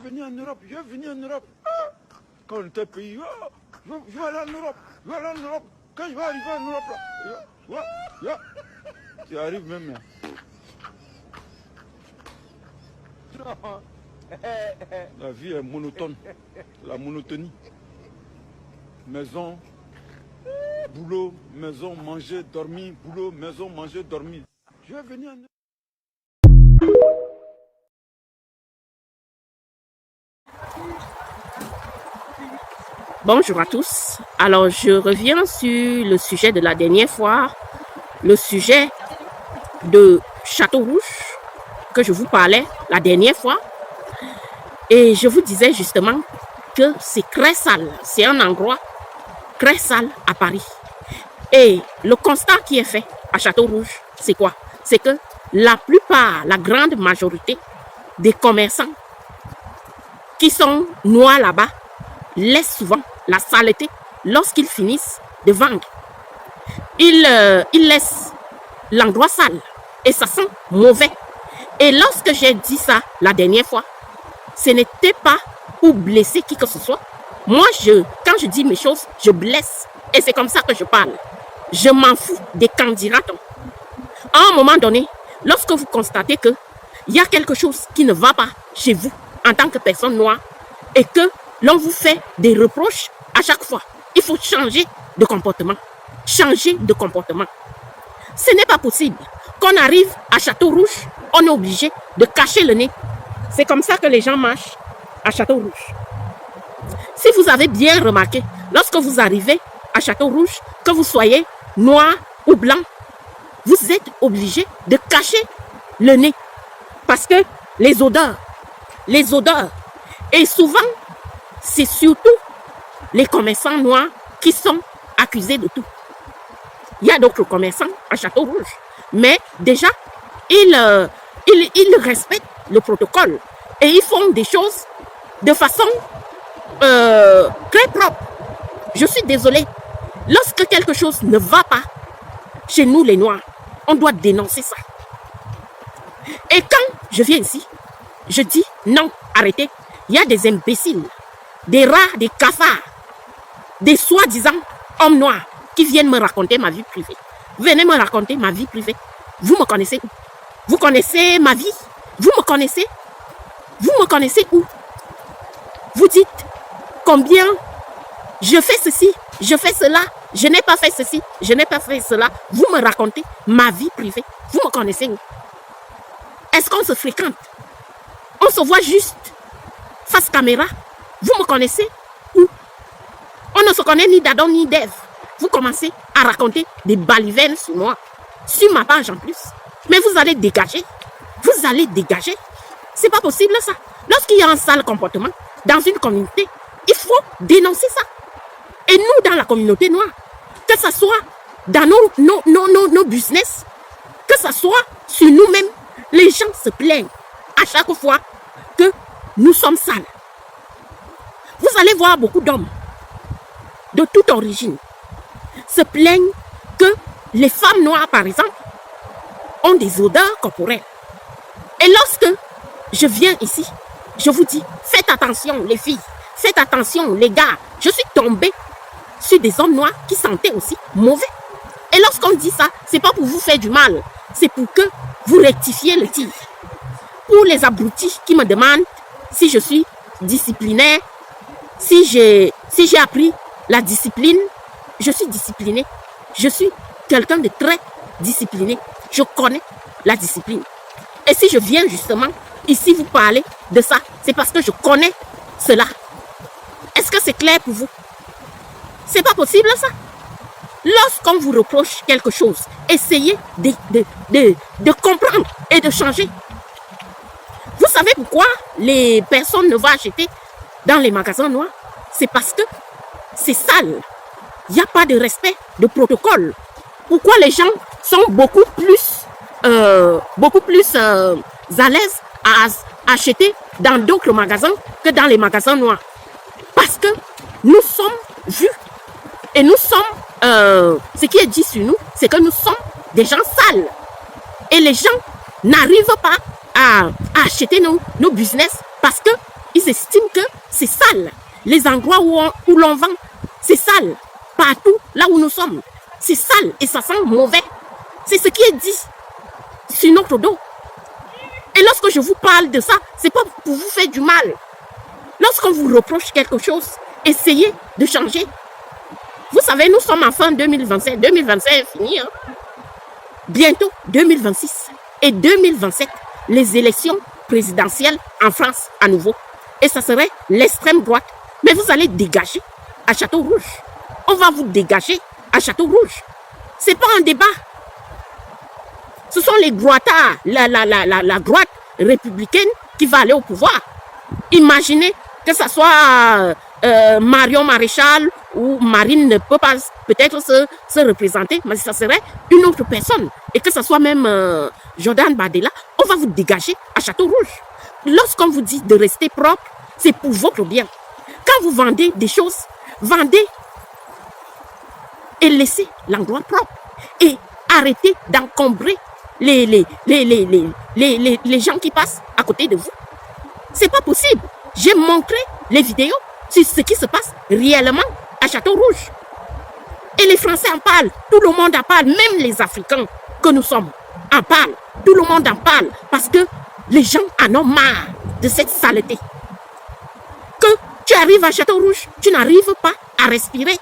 venir en Europe, je vais venir en Europe. Ah, quand on était pays, oh, je vais aller en Europe, je vais aller en Europe. Quand je vais arriver en Europe, là, tu arrives même là. La vie est monotone, la monotonie. Maison, boulot, maison, manger, dormir, boulot, maison, manger, dormir. Je vais venir en Europe. Bonjour à tous. Alors, je reviens sur le sujet de la dernière fois, le sujet de Château-Rouge que je vous parlais la dernière fois. Et je vous disais justement que c'est très sale. C'est un endroit très sale à Paris. Et le constat qui est fait à Château-Rouge, c'est quoi? C'est que la plupart, la grande majorité des commerçants qui sont noirs là-bas laissent souvent la saleté lorsqu'ils finissent de vendre. Ils laissent l'endroit sale et ça sent mauvais. Et lorsque j'ai dit ça la dernière fois, ce n'était pas pour blesser qui que ce soit. Moi, quand je dis mes choses, je blesse. Et c'est comme ça que je parle. Je m'en fous des candidats. À un moment donné, lorsque vous constatez qu'il y a quelque chose qui ne va pas chez vous en tant que personne noire et que l'on vous fait des reproches à chaque fois, il faut changer de comportement. Changer de comportement. Ce n'est pas possible qu'on arrive à Château-Rouge, on est obligé de cacher le nez. C'est comme ça que les gens marchent à Château-Rouge. Si vous avez bien remarqué, lorsque vous arrivez à Château-Rouge, que vous soyez noir ou blanc, vous êtes obligé de cacher le nez. Parce que les odeurs, et souvent, c'est surtout les commerçants noirs qui sont accusés de tout. Il y a d'autres commerçants à Château-Rouge, mais déjà, ils respectent le protocole et ils font des choses de façon très propre. Je suis désolée, lorsque quelque chose ne va pas chez nous les Noirs, on doit dénoncer ça. Et quand je viens ici, je dis non, arrêtez. Il y a des imbéciles, des rats, des cafards, des soi-disant hommes noirs qui viennent me raconter ma vie privée. Venez me raconter ma vie privée. Vous me connaissez où? Vous connaissez ma vie? Vous me connaissez? Vous me connaissez où? Vous dites combien je fais ceci, je fais cela, je n'ai pas fait ceci, je n'ai pas fait cela. Vous me racontez ma vie privée. Vous me connaissez où? Est-ce qu'on se fréquente? On se voit juste face caméra. Vous me connaissez où? On ne se connaît ni d'Adam ni d'Ève. Vous commencez à raconter des balivernes sur moi, sur ma page en plus. Mais vous allez dégager. Vous allez dégager. C'est pas possible ça. Lorsqu'il y a un sale comportement dans une communauté, il faut dénoncer ça. Et nous, dans la communauté noire, que ce soit dans nos business, que ce soit sur nous-mêmes, les gens se plaignent à chaque fois que nous sommes sales. Vous allez voir beaucoup d'hommes de toute origine se plaignent que les femmes noires, par exemple, ont des odeurs corporelles. Et lorsque je viens ici, je vous dis, faites attention les filles, faites attention les gars. Je suis tombée sur des hommes noirs qui sentaient aussi mauvais. Et lorsqu'on dit ça, c'est pas pour vous faire du mal, c'est pour que vous rectifiez le tir. Pour les abrutis qui me demandent si je suis disciplinaire, si j'ai appris la discipline, je suis disciplinée. Je suis quelqu'un de très discipliné. Je connais la discipline. Et si je viens justement ici vous parler de ça, c'est parce que je connais cela. Est-ce que c'est clair pour vous? C'est pas possible ça. Lorsqu'on vous reproche quelque chose, essayez de comprendre et de changer. Vous savez pourquoi les personnes ne vont acheter dans les magasins noirs? C'est parce que c'est sale. Il n'y a pas de respect de protocole. Pourquoi les gens sont beaucoup plus à l'aise à acheter dans d'autres magasins que dans les magasins noirs? Parce que nous sommes vus et nous sommes, ce qui est dit sur nous, c'est que nous sommes des gens sales. Et les gens n'arrivent pas à acheter nos business parce que Ils estiment que c'est sale. Les endroits où l'on vend, c'est sale. Partout, là où nous sommes, c'est sale et ça sent mauvais. C'est ce qui est dit sur notre dos. Et lorsque je vous parle de ça, c'est pas pour vous faire du mal. Lorsqu'on vous reproche quelque chose, essayez de changer. Vous savez, nous sommes en fin 2025. 2025 est fini. Hein? Bientôt 2026 et 2027, les élections présidentielles en France à nouveau. Et ça serait l'extrême droite. Mais vous allez dégager à Château-Rouge. On va vous dégager à Château-Rouge. C'est pas un débat. Ce sont les droitards, la droite républicaine qui va aller au pouvoir. Imaginez que ce soit Marion Maréchal ou Marine ne peut pas peut-être se représenter, mais ça serait une autre personne. Et que ce soit même Jordan Bardella, on va vous dégager à Château-Rouge. Lorsqu'on vous dit de rester propre, c'est pour votre bien. Quand vous vendez des choses, vendez et laissez l'endroit propre. Et arrêtez d'encombrer les gens qui passent à côté de vous. C'est pas possible. J'ai montré les vidéos sur ce qui se passe réellement à Château-Rouge. Et les Français en parlent. Tout le monde en parle. Même les Africains que nous sommes en parlent. Tout le monde en parle. Parce que les gens en ont marre de cette saleté. Que tu arrives à Château-Rouge, tu n'arrives pas à respirer.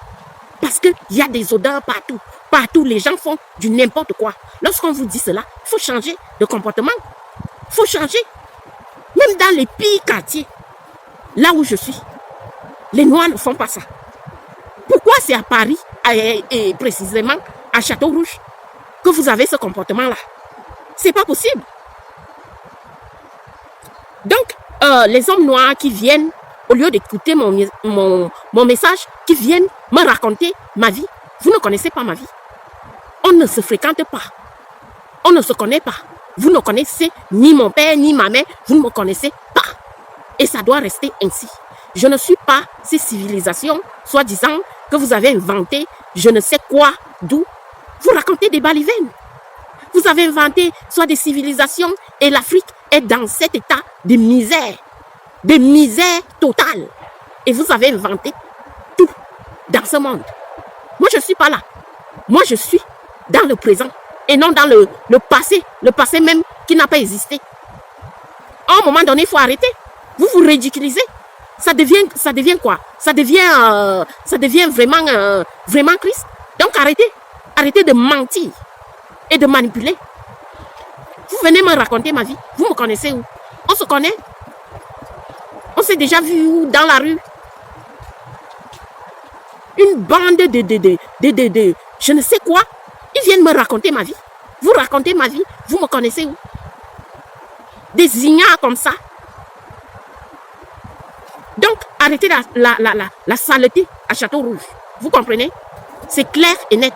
Parce qu'il y a des odeurs partout. Partout, les gens font du n'importe quoi. Lorsqu'on vous dit cela, il faut changer de comportement. Il faut changer. Même dans les pires quartiers, là où je suis, les Noirs ne font pas ça. Pourquoi c'est à Paris, et précisément à Château-Rouge, que vous avez ce comportement-là? C'est pas possible. Donc, les hommes noirs qui viennent, au lieu d'écouter mon message, qui viennent me raconter ma vie, vous ne connaissez pas ma vie. On ne se fréquente pas. On ne se connaît pas. Vous ne connaissez ni mon père, ni ma mère. Vous ne me connaissez pas. Et ça doit rester ainsi. Je ne suis pas ces civilisations, soi-disant, que vous avez inventées, je ne sais quoi, d'où. Vous racontez des balivernes. Vous avez inventé soit des civilisations et l'Afrique est dans cet état de misère totale. Et vous avez inventé tout dans ce monde. Moi, je ne suis pas là. Moi, je suis dans le présent et non dans le passé même qui n'a pas existé. À un moment donné, il faut arrêter. Vous vous ridiculisez. Ça devient quoi? Ça devient vraiment Christ. Donc arrêtez de mentir et de manipuler. Vous venez me raconter ma vie. Vous me connaissez où? On se connaît. On s'est déjà vu où? Dans la rue. Une bande de je ne sais quoi. Ils viennent me raconter ma vie. Vous racontez ma vie. Vous me connaissez où? Des ignares comme ça. Donc, arrêtez la saleté à Château-Rouge. Vous comprenez? C'est clair et net.